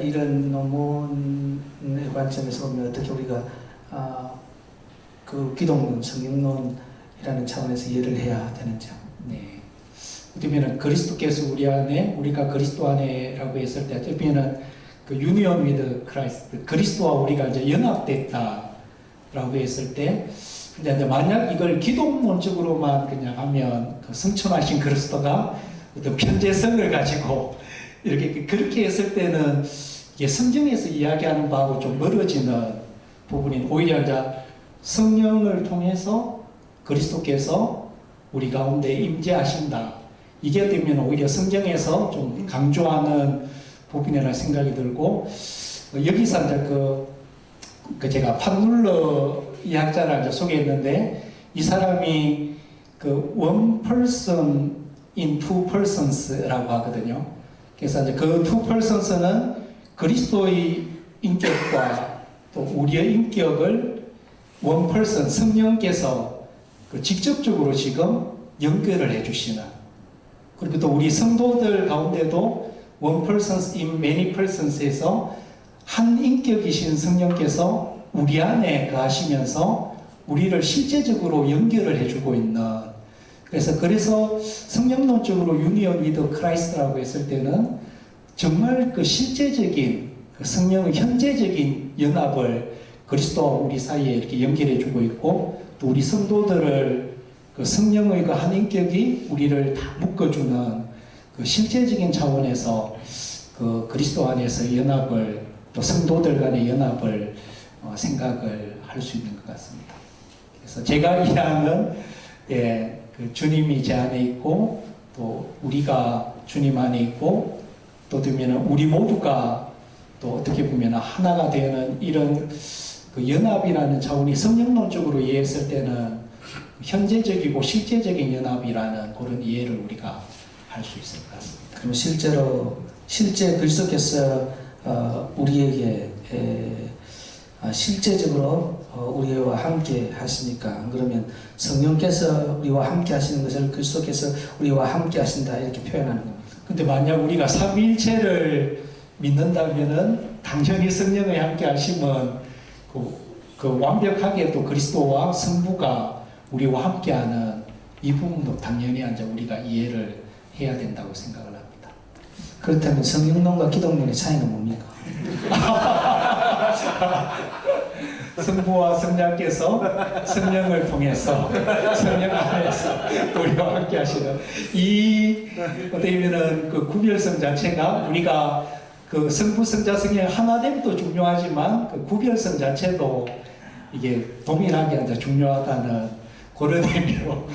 이런 논문의 관점에서 보면 어떻게 우리가 그 기독론, 성경론이라는 차원에서 이해를 해야 되는지. 네. 그러면은 그리스도께서 우리 안에, 우리가 그리스도 안에라고 했을 때, 그러면은 그 union with Christ, 그리스도와 우리가 이제 연합됐다라고 했을 때, 근데 이제 만약 이걸 기독론적으로만 그냥 하면 그 승천하신 그리스도가 어떤 편재성을 가지고 이렇게 그렇게 했을 때는 이게 성경에서 이야기하는 바하고 좀 멀어지는 부분이 오히려 이제 성령을 통해서 그리스도께서 우리 가운데 임재하신다. 이게 되면 오히려 성경에서 좀 강조하는 부분이라는 생각이 들고 여기서 이제 그 제가 판룰러 이 학자를 이제 소개했는데 이 사람이 그 one person in two persons라고 하거든요. 그래서 이제 그 two persons는 그리스도의 인격과 또 우리의 인격을 one person 성령께서 그 직접적으로 지금 연결을 해주시는, 그리고 또 우리 성도들 가운데도 one persons in many persons에서 한 인격이신 성령께서 우리 안에 거하시면서 우리를 실제적으로 연결을 해주고 있는, 그래서 성령론적으로 union with Christ라고 했을 때는 정말 그 실제적인 그 성령의 현재적인 연합을 그리스도와 우리 사이에 이렇게 연결해주고 있고, 또 우리 성도들을 그 성령의 그 한 인격이 우리를 다 묶어주는 그 실제적인 차원에서 그 그리스도 안에서 연합을, 또 성도들 간의 연합을 생각을 할 수 있는 것 같습니다. 그래서 제가 이해하는 그 주님이 제 안에 있고 또 우리가 주님 안에 있고 또 되면 우리 모두가 또 어떻게 보면 하나가 되는 이런 그 연합이라는 차원이 성령론적으로 이해했을 때는 현재적이고 실제적인 연합이라는 그런 이해를 우리가 할 수 있을 것 같습니다. 그럼 실제 그리스도께서 우리에게 실제적으로 우리와 함께 하시니까, 그러면 성령께서 우리와 함께 하시는 것을 그리스도께서 우리와 함께 하신다 이렇게 표현하는 겁니다. 근데 만약 우리가 삼위일체를 믿는다면은 당연히 성령의 함께 하심은 그 완벽하게 또 그리스도와 성부가 우리와 함께하는 이 부분도 당연히 이제 우리가 이해를 해야 된다고 생각을 합니다. 그렇다면 성령론과 기독론의 차이는 뭡니까? 성부와 성자께서 성령을 통해서 성령 안에서 우리와 함께 하시는 이 어떻게 보면은 그 구별성 자체가 우리가 그 성부 성자 성령 하나됨도 중요하지만 그 구별성 자체도 이게 동일하게 이제 중요하다는 그런 의미로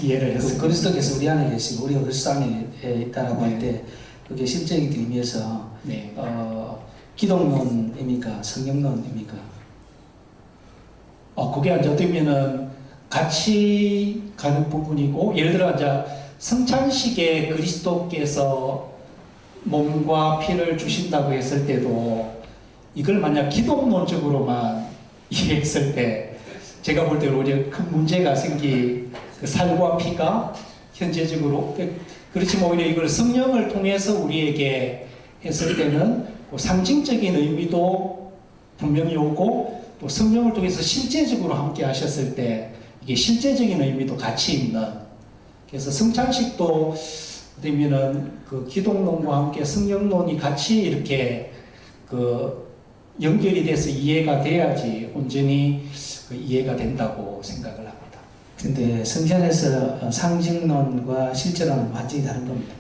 이해를 했습니다. 그리스도께서 우리 안에 계시고 우리가 그리스도 안에 있다라고 할 때 그게 실제적인 의미에서 네. 기독론입니까? 성령론입니까? 그게 이제 어쩌면은 같이 가는 부분이고, 예를 들어 이제 성찬식에 그리스도께서 몸과 피를 주신다고 했을 때도 이걸 만약 기독론적으로만 이해했을 때 제가 볼 때 오히려 큰 문제가 그 살과 피가 현재적으로, 그렇지만 오히려 이걸 성령을 통해서 우리에게 했을 때는 그 상징적인 의미도 분명히 오고, 또 성령을 통해서 실제적으로 함께 하셨을 때 이게 실제적인 의미도 같이 있는, 그래서 성찬식도 되면은 그 기독론과 함께 성령론이 같이 이렇게 그 연결이 돼서 이해가 돼야지 온전히 그 이해가 된다고 생각을 합니다. 근데 성전에서 상징론과 실제론은 완전히 다른 겁니다.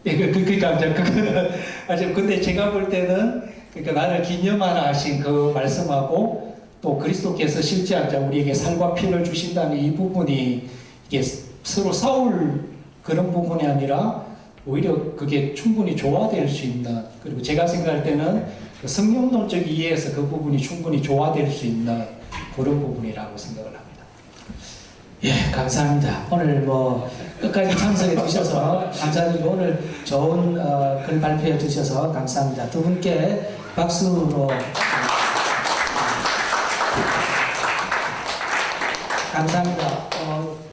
예, 그러니까 이제 그거는 아주, 근데 제가 볼 때는 그러니까 나를 기념하라 하신 그 말씀하고 또 그리스도께서 실제 이제 우리에게 살과 피를 주신다는 이 부분이 이게 서로 싸울 그런 부분이 아니라 오히려 그게 충분히 조화될 수 있는, 그리고 제가 생각할 때는 그 성령론적 이해에서 그 부분이 충분히 조화될 수 있는 그런 부분이라고 생각을 합니다. 예, 감사합니다. 오늘 뭐 끝까지 참석해 주셔서 감사드리고 오늘 좋은 글 발표해 주셔서 감사합니다. 두 분께 박수로 감사합니다.